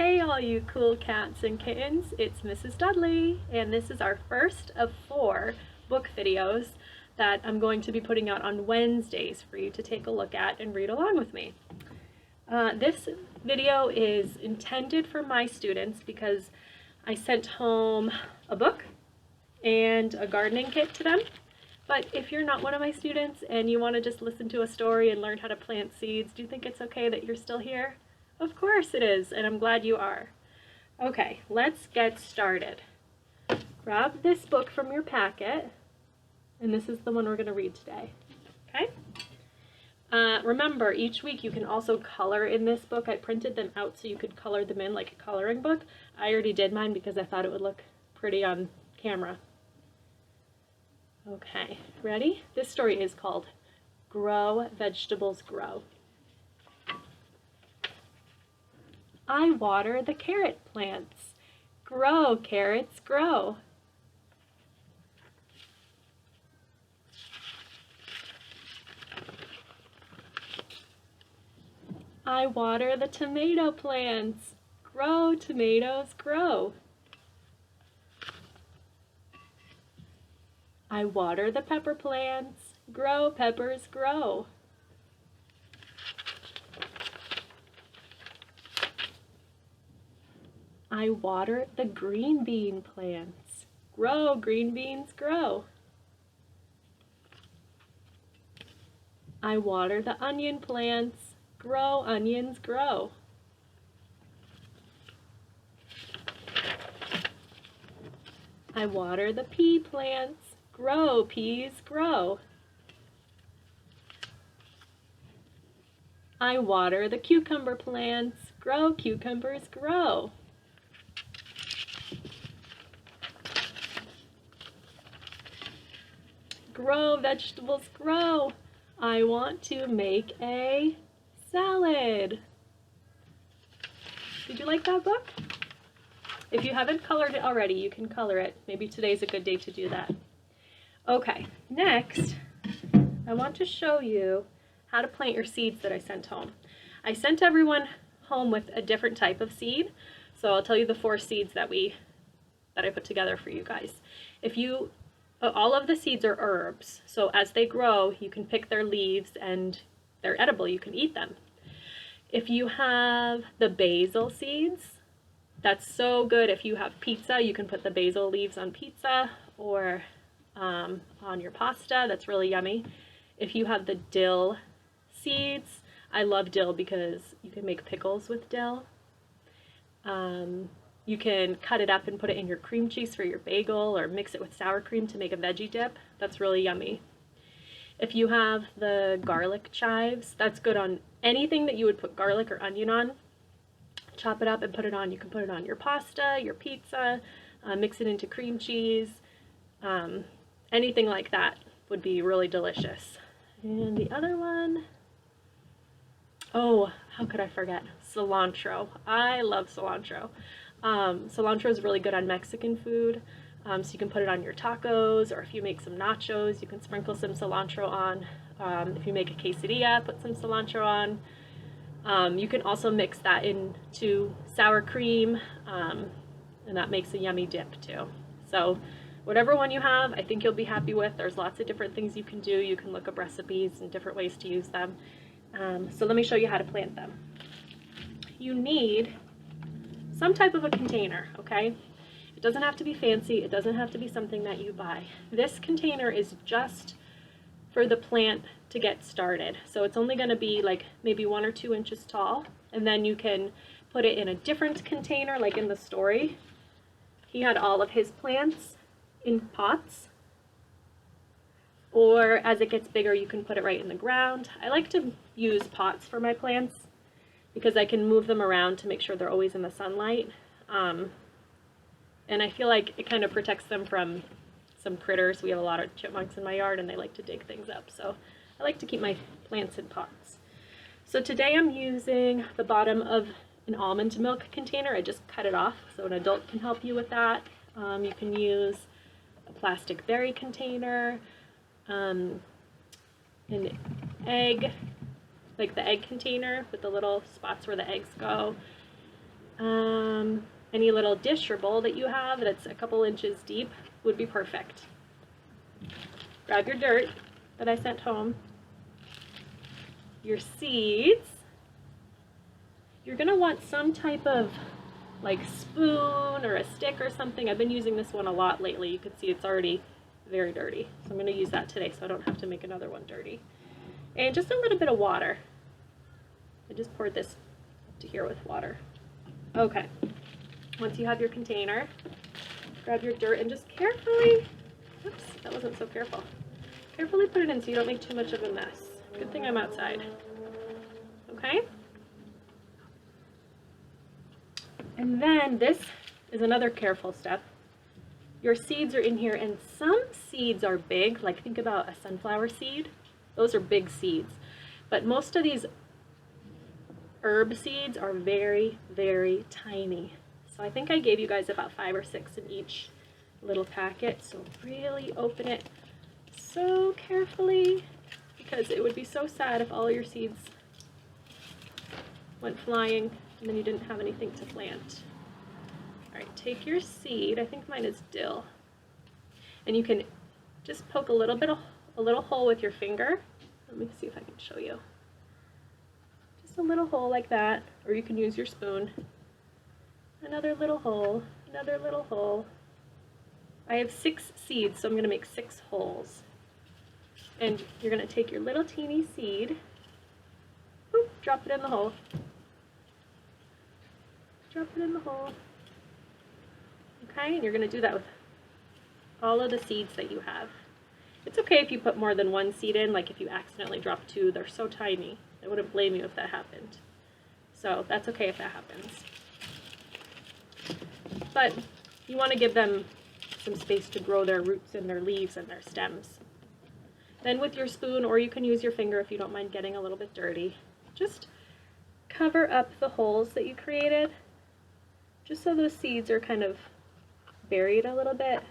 Hey all you cool cats and kittens, it's Mrs. Dudley, and this is our first of 4 book videos that I'm going to be putting out on Wednesdays for you to take a look at and read along with me. This video is intended for my students because I sent home a book and a gardening kit to them. But if you're not one of my students and you want to just listen to a story and learn how to plant seeds, do you think it's okay that you're still here? Of course it is, and I'm glad you are. Okay, let's get started. Grab this book from your packet, and this is the one we're going to read today. Okay? Remember, each week you can also color in this book. I printed them out so you could color them in like a coloring book. I already did mine because I thought it would look pretty on camera. Okay, ready? This story is called Grow, Vegetables Grow. I water the carrot plants. Grow, carrots, grow. I water the tomato plants. Grow, tomatoes, grow. I water the pepper plants. Grow, peppers, grow. I water the green bean plants. Grow, green beans, grow. I water the onion plants. Grow, onions, grow. I water the pea plants. Grow, peas, grow. I water the cucumber plants. Grow, cucumbers, grow. Grow, vegetables, grow. I want to make a salad. Did you like that book? If you haven't colored it already, you can color it. Maybe today's a good day to do that. Okay, next, I want to show you how to plant your seeds that I sent home. I sent everyone home with a different type of seed, so I'll tell you the 4 seeds that I put together for you guys. All of the seeds are herbs, so as they grow, you can pick their leaves and they're edible, you can eat them. If you have the basil seeds, that's so good. If you have pizza, you can put the basil leaves on pizza or on your pasta. That's really yummy. If you have the dill seeds, I love dill because you can make pickles with dill. You can cut it up and put it in your cream cheese for your bagel or mix it with sour cream to make a veggie dip. That's really yummy. If you have the garlic chives, that's good on anything that you would put garlic or onion on. Chop it up and put it on. You can put it on your pasta, your pizza, mix it into cream cheese. Anything like that would be really delicious. And the other one, oh, how could I forget? Cilantro. I love cilantro. Cilantro is really good on Mexican food, so you can put it on your tacos, or if you make some nachos, you can sprinkle some cilantro on. If you make a quesadilla, put some cilantro on. You can also mix that into sour cream, and that makes a yummy dip too. So whatever one you have, I think you'll be happy with. There's lots of different things you can do. You can look up recipes and different ways to use them. So let me show you how to plant them. You need some type of a container, okay? It doesn't have to be fancy. It doesn't have to be something that you buy. This container is just for the plant to get started. So it's only going to be like maybe 1 or 2 inches tall, and then you can put it in a different container, like in the story. He had all of his plants in pots, or as it gets bigger, you can put it right in the ground. I like to use pots for my plants because I can move them around to make sure they're always in the sunlight. And I feel like it kind of protects them from some critters. We have a lot of chipmunks in my yard and they like to dig things up. So I like to keep my plants in pots. So today I'm using the bottom of an almond milk container. I just cut it off so an adult can help you with that. You can use a plastic berry container, an egg, like the egg container with the little spots where the eggs go. Any little dish or bowl that you have that's a couple inches deep would be perfect. Grab your dirt that I sent home, your seeds. You're going to want some type of like spoon or a stick or something. I've been using this one a lot lately. You can see it's already very dirty. So I'm going to use that today so I don't have to make another one dirty. And just a little bit of water. I just poured this to here with water. Okay. Once you have your container, grab your dirt and just carefully, oops, that wasn't so careful. Carefully put it in so you don't make too much of a mess. Good thing I'm outside. Okay? And then this is another careful step. Your seeds are in here, and some seeds are big, like think about a sunflower seed. Those are big seeds. But most of these herb seeds are very, very tiny. So I think I gave you guys about 5 or 6 in each little packet. So really open it so carefully, because it would be so sad if all your seeds went flying and then you didn't have anything to plant. All right, take your seed. I think mine is dill. And you can just poke a little hole with your finger. Let me see if I can show you. Just a little hole like that, or you can use your spoon. Another little hole, another little hole. I have 6 seeds, so I'm going to make 6 holes. And you're going to take your little teeny seed, boop, drop it in the hole. Drop it in the hole. Okay, and you're going to do that with all of the seeds that you have. It's okay if you put more than 1 seed in, like if you accidentally drop 2, they're so tiny. I wouldn't blame you if that happened. So that's okay if that happens. But you want to give them some space to grow their roots and their leaves and their stems. Then with your spoon, or you can use your finger if you don't mind getting a little bit dirty, just cover up the holes that you created, just so those seeds are kind of buried a little bit.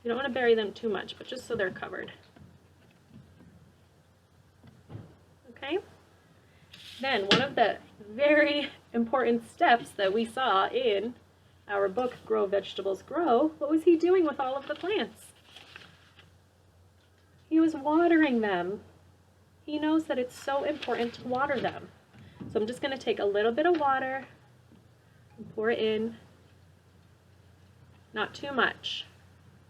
You don't want to bury them too much, but just so they're covered. Okay? Then one of the very important steps that we saw in our book, Grow Vegetables Grow, what was he doing with all of the plants? He was watering them. He knows that it's so important to water them. So I'm just going to take a little bit of water and pour it in. Not too much,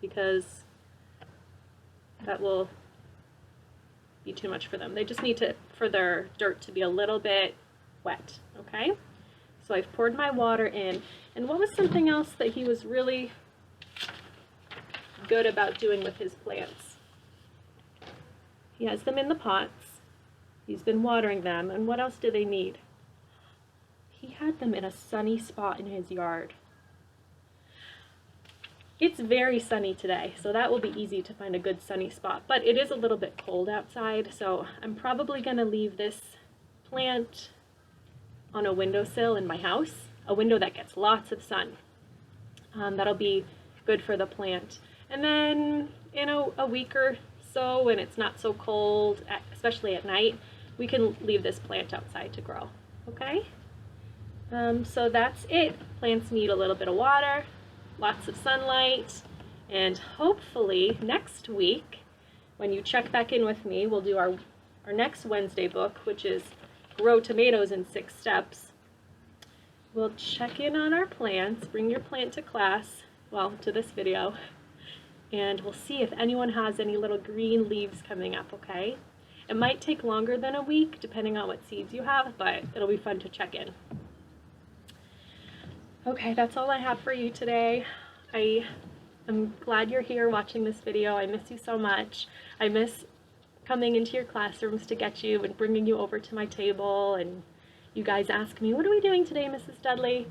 because that will be too much for them. They just need for their dirt to be a little bit wet, okay? So I've poured my water in. And what was something else that he was really good about doing with his plants? He has them in the pots. He's been watering them. And what else do they need? He had them in a sunny spot in his yard. It's very sunny today, so that will be easy to find a good sunny spot. But it is a little bit cold outside, so I'm probably going to leave this plant on a windowsill in my house, a window that gets lots of sun. That'll be good for the plant. And then in a week or so, when it's not so cold, especially at night, we can leave this plant outside to grow, okay? So that's it. Plants need a little bit of water, lots of sunlight, and hopefully next week, when you check back in with me, we'll do our next Wednesday book, which is Grow Tomatoes in 6 Steps. We'll check in on our plants, bring your plant to class, well, to this video, and we'll see if anyone has any little green leaves coming up, okay? It might take longer than a week, depending on what seeds you have, but it'll be fun to check in. Okay, that's all I have for you today. I'm glad you're here watching this video. I miss you so much. I miss coming into your classrooms to get you and bringing you over to my table, and you guys ask me, what are we doing today, Mrs. Dudley?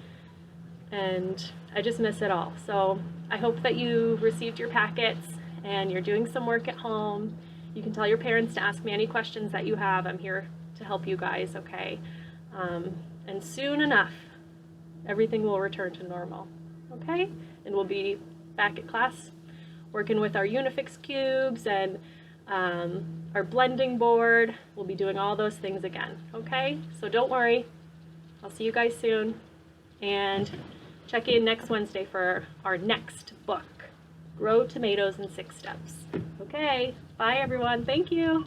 And I just miss it all. So I hope that you received your packets and you're doing some work at home. You can tell your parents to ask me any questions that you have. I'm here to help you guys, okay? And soon enough, everything will return to normal, okay? And we'll be back at class working with our Unifix cubes and our blending board. We'll be doing all those things again, okay? So don't worry, I'll see you guys soon. And check in next Wednesday for our next book, Grow Tomatoes in 6 Steps. Okay, bye everyone. Thank you.